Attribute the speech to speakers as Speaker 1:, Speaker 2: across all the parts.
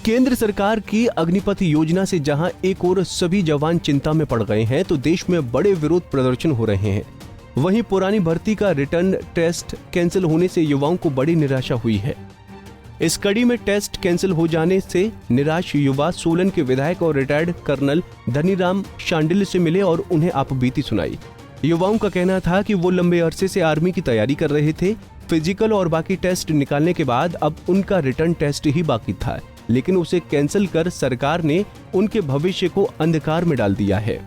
Speaker 1: केंद्र सरकार की अग्निपथ योजना से जहां एक ओर सभी जवान चिंता में पड़ गए हैं तो देश में बड़े विरोध प्रदर्शन हो रहे हैं। वहीं पुरानी भर्ती का रिटर्न टेस्ट कैंसिल होने से युवाओं को बड़ी निराशा हुई है। इस कड़ी में टेस्ट कैंसिल हो जाने से निराश युवा सोलन के विधायक और रिटायर्ड कर्नल धनीराम शांडिल्य से मिले और उन्हें आपबीती सुनाई। युवाओं का कहना था कि वो लंबे अरसे से आर्मी की तैयारी कर रहे थे। फिजिकल और बाकी टेस्ट निकालने के बाद अब उनका रिटर्न टेस्ट ही बाकी था, लेकिन उसे कैंसिल कर सरकार ने उनके भविष्य को अंधकार में डाल दिया है।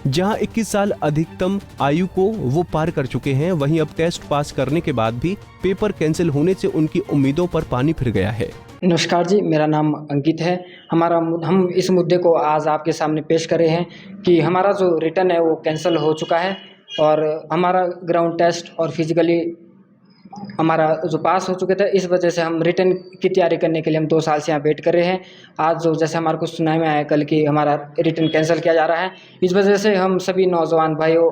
Speaker 1: जहां 21 साल अधिकतम आयु को वो पार कर चुके हैं, वहीं अब टेस्ट पास करने के बाद भी पेपर कैंसिल होने से उनकी उम्मीदों पर पानी फिर गया है।
Speaker 2: नमस्कार जी, मेरा नाम अंकित है। हम इस मुद्दे को आज आपके सामने पेश कर रहे हैं कि हमारा जो रिटर्न है वो कैंसिल हो चुका है और हमारा ग्राउंड टेस्ट और फिजिकली हमारा जो पास हो चुके थे, इस वजह से हम रिटर्न की तैयारी करने के लिए हम 2 साल से यहाँ वेट कर रहे हैं। आज जो जैसे हमारे को सुनाई में आया कल कि हमारा रिटर्न कैंसिल किया जा रहा है, इस वजह से हम सभी नौजवान भाइयों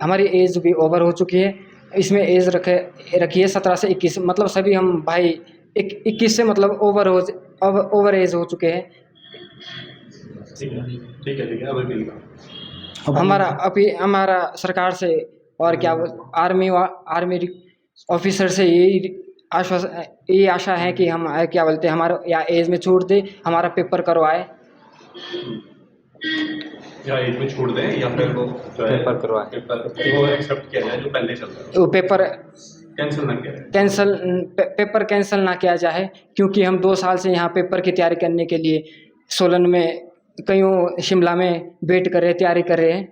Speaker 2: हमारी एज भी ओवर हो चुकी है। इसमें एज रखी है 17 से 21, मतलब सभी हम भाई 21 से मतलब ओवर एज हो चुके हैं।
Speaker 3: ठीक है।
Speaker 2: हमारा सरकार से और क्या आर्मी ऑफिसर से यही आशा है कि हम क्या बोलते हैं हमारा या एज में छूट दे, हमारा पेपर करवाए
Speaker 3: या एज में छूट दें या फिर वो
Speaker 2: पेपर करवाए
Speaker 3: वो एक्सेप्ट किया जाए जो पहले चल रहा है,
Speaker 2: वो पेपर
Speaker 3: कैंसिल
Speaker 2: कैंसिल ना किया जाए, क्योंकि हम 2 साल से यहाँ पेपर की तैयारी करने के लिए सोलन में कईयों शिमला में वेट कर रहे हैं, तैयारी कर रहे हैं।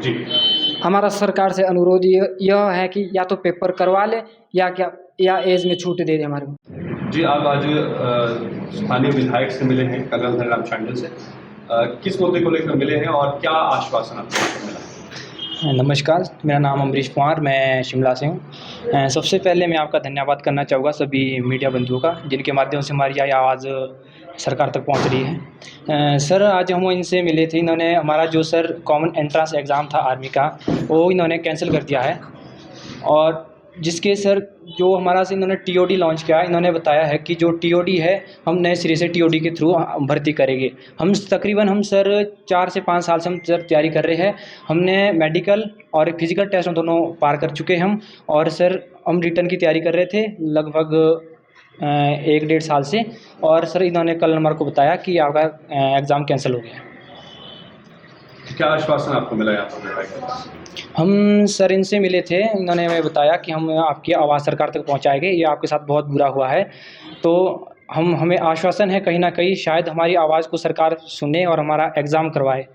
Speaker 3: जी।
Speaker 2: हमारा सरकार से अनुरोध यह है कि या तो पेपर करवा ले या एज में छूट दे दे हमारे को।
Speaker 3: जी, आप आज स्थानीय विधायक से मिले हैं, कर्नल धनीराम शांडिल्य से। किस मुद्दे को लेकर मिले हैं और क्या आश्वासन आपको मिला?
Speaker 4: नमस्कार, मेरा नाम अमरीश कुमार, मैं शिमला से हूँ। सबसे पहले मैं आपका धन्यवाद करना चाहूँगा सभी मीडिया बंधुओं का, जिनके माध्यम से हमारी यह आवाज़ सरकार तक पहुंच रही है। सर, आज हम इनसे मिले थे। इन्होंने हमारा जो सर कॉमन एंट्रेंस एग्ज़ाम था आर्मी का, वो इन्होंने कैंसिल कर दिया है और जिसके सर जो हमारा से इन्होंने टीओडी लॉन्च किया। इन्होंने बताया है कि जो टीओडी है हम नए सिरे से टीओडी के थ्रू भर्ती करेंगे। हम तकरीबन सर 4 से 5 साल से हम सर तैयारी कर रहे हैं। हमने मेडिकल और फिजिकल टेस्ट दोनों पार कर चुके हैं हम, और सर हम रिटर्न की तैयारी कर रहे थे लगभग 1-1.5 साल से। और सर इन्होंने कल हमारे को बताया कि आपका एग्ज़ाम कैंसिल हो गया।
Speaker 3: क्या आश्वासन आपको मिला यहाँ पर?
Speaker 4: हम सर इनसे मिले थे, इन्होंने हमें बताया कि हम आपकी आवाज़ सरकार तक पहुँचाएंगे, ये आपके साथ बहुत बुरा हुआ है। तो हमें आश्वासन है कहीं ना कहीं शायद हमारी आवाज़ को सरकार सुने और हमारा एग्ज़ाम करवाए।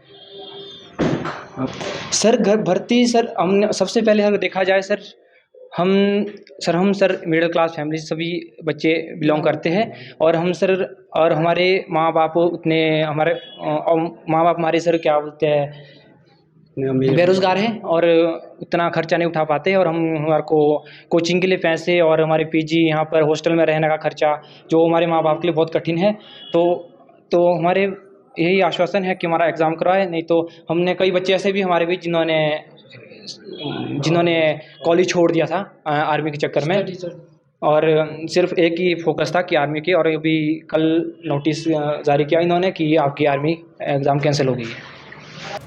Speaker 4: सर घर भर्ती सर हमने सबसे पहले अगर देखा जाए सर हम मिडिल क्लास फैमिली से सभी बच्चे बिलोंग करते हैं और हमारे माँ बाप हमारे सर क्या बोलते हैं बेरोज़गार हैं और उतना खर्चा नहीं उठा पाते, और हमारे को कोचिंग के लिए पैसे और हमारे पीजी यहाँ पर हॉस्टल में रहने का खर्चा जो हमारे माँ बाप के लिए बहुत कठिन है। तो हमारे यही आश्वासन है कि हमारा एग्ज़ाम करवाए, नहीं तो हमने कई बच्चे ऐसे भी हमारे बीच जिन्होंने कॉलेज छोड़ दिया था आर्मी के चक्कर में, और सिर्फ एक ही फोकस था कि आर्मी के, और अभी कल नोटिस जारी किया इन्होंने कि आपकी आर्मी एग्ज़ाम कैंसिल हो गई है।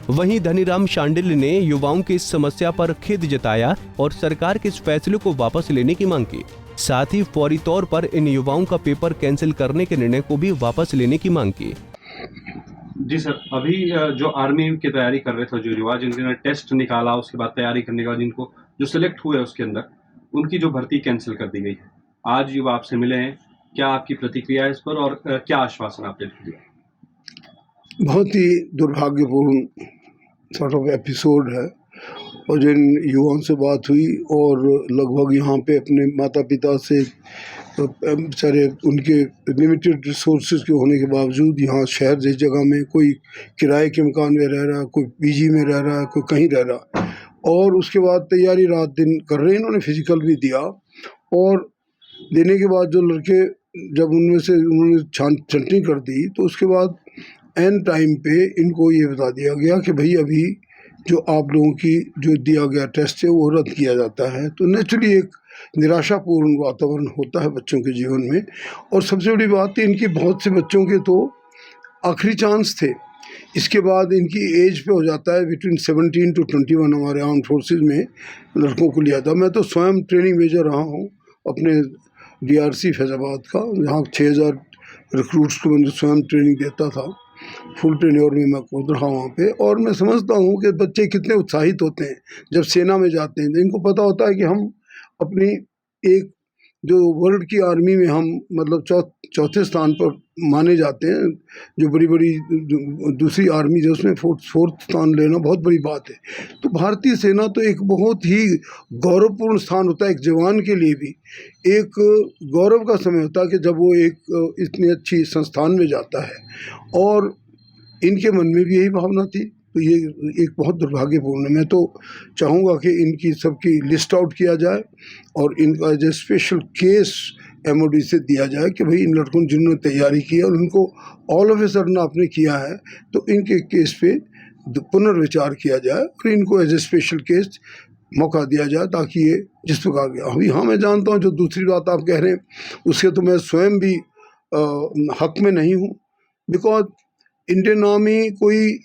Speaker 1: वहीं धनीराम शांडिल्य ने युवाओं की इस समस्या पर खेद जताया और सरकार के इस फैसले को वापस लेने की मांग की। साथ ही फौरी तौर पर इन युवाओं का पेपर कैंसिल करने के निर्णय को भी वापस लेने की मांग की।
Speaker 3: जी सर, अभी जो आर्मी की तैयारी कर रहे थे जो युवा, जिन्होंने टेस्ट निकाला, उसके बाद तैयारी करने के बाद जिनको जो सिलेक्ट हुए उसके अंदर उनकी जो भर्ती कैंसिल कर दी गई है, आज युवा आपसे मिले हैं, क्या आपकी प्रतिक्रिया है इस पर और क्या आश्वासन आपने दिया?
Speaker 5: बहुत ही दुर्भाग्यपूर्ण सॉर्ट ऑफ एपिसोड है, और जिन युवाओं से बात हुई और लगभग यहाँ पे अपने माता पिता से बेचारे उनके लिमिटेड रिसोर्सेज के होने के बावजूद यहाँ शहर जिस जगह में कोई किराए के मकान में रह रहा है, कोई पीजी में रह रहा है, कोई कहीं रह रहा है, और उसके बाद तैयारी रात दिन कर रहे हैं। इन्होंने फिजिकल भी दिया और देने के बाद जो लड़के जब उनमें से उन्होंने छंटनी कर दी तो उसके बाद एन टाइम पे इनको ये बता दिया गया कि भाई अभी जो आप लोगों की जो दिया गया टेस्ट है वो रद्द किया जाता है। तो नेचुरली एक निराशापूर्ण वातावरण होता है बच्चों के जीवन में। और सबसे बड़ी बात है, इनकी बहुत से बच्चों के तो आखिरी चांस थे, इसके बाद इनकी एज पे हो जाता है बिटवीन 17 to 21। हमारे आर्म फोर्सेज में लड़कों को लिया था। मैं तो स्वयं ट्रेनिंग मेजर रहा हूँ अपने DRC फैजाबाद का, जहाँ 6000 रिक्रूट्स को मैंने स्वयं ट्रेनिंग देता था। फुल टेन्योर में मैं कूद रहा हूँ वहाँ पे। और मैं समझता हूँ कि बच्चे कितने उत्साहित होते हैं जब सेना में जाते हैं। इनको पता होता है कि हम अपनी एक जो वर्ल्ड की आर्मी में हम मतलब चौथे स्थान पर माने जाते हैं, जो बड़ी बड़ी दूसरी आर्मी जो उसमें फोर्थ स्थान लेना बहुत बड़ी बात है। तो भारतीय सेना तो एक बहुत ही गौरवपूर्ण स्थान होता है एक जवान के लिए भी। एक गौरव का समय होता है कि जब वो एक इतनी अच्छी संस्थान में जाता है। और इनके मन में भी यही भावना थी। तो ये एक बहुत दुर्भाग्यपूर्ण है। मैं तो चाहूँगा कि इनकी सबकी लिस्ट आउट किया जाए और इनका जो स्पेशल केस MOD से दिया जाए कि भाई इन लड़कों ने जिन्होंने तैयारी की है और उनको ऑल ऑफ ए सडन आपने किया है, तो इनके केस पे पुनर्विचार किया जाए और इनको एज ए स्पेशल केस मौका दिया जाए ताकि ये जिस प्रकार गया। अभी हाँ, मैं जानता हूँ जो दूसरी बात आप कह रहे हैं उसके तो मैं स्वयं भी हक में नहीं हूँ, बिकॉज इंडियन आर्मी कोई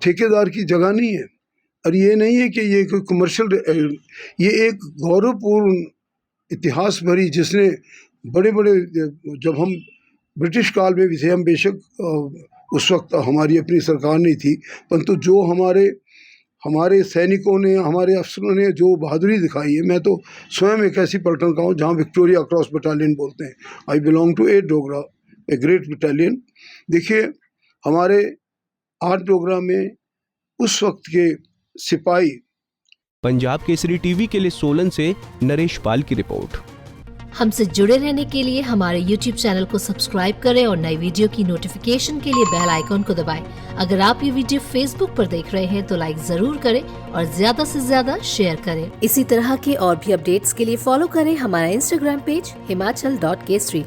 Speaker 5: ठेकेदार की जगह नहीं है। और ये नहीं है कि ये कोई कमर्शियल, ये एक गौरवपूर्ण इतिहास भरी, जिसने बड़े बड़े, जब हम ब्रिटिश काल में भी थे, हम बेशक उस वक्त हमारी अपनी सरकार नहीं थी, परंतु जो हमारे सैनिकों ने, हमारे अफसरों ने जो बहादुरी दिखाई है। मैं तो स्वयं एक ऐसी पलटन का हूँ जहाँ विक्टोरिया क्रॉस बटालियन बोलते हैं। I belong to 8 Dogra, a great battalion. देखिए हमारे 8 डोगरा में उस वक्त के सिपाही।
Speaker 1: पंजाब केसरी टीवी के लिए सोलन से नरेश पाल की रिपोर्ट।
Speaker 6: हमसे जुड़े रहने के लिए हमारे YouTube चैनल को सब्सक्राइब करें और नई वीडियो की नोटिफिकेशन के लिए बेल आइकॉन को दबाएं। अगर आप ये वीडियो Facebook पर देख रहे हैं तो लाइक जरूर करें और ज्यादा से ज्यादा शेयर करें। इसी तरह के और भी अपडेट्स के लिए फॉलो करें हमारा Instagram पेज himachal.kesari।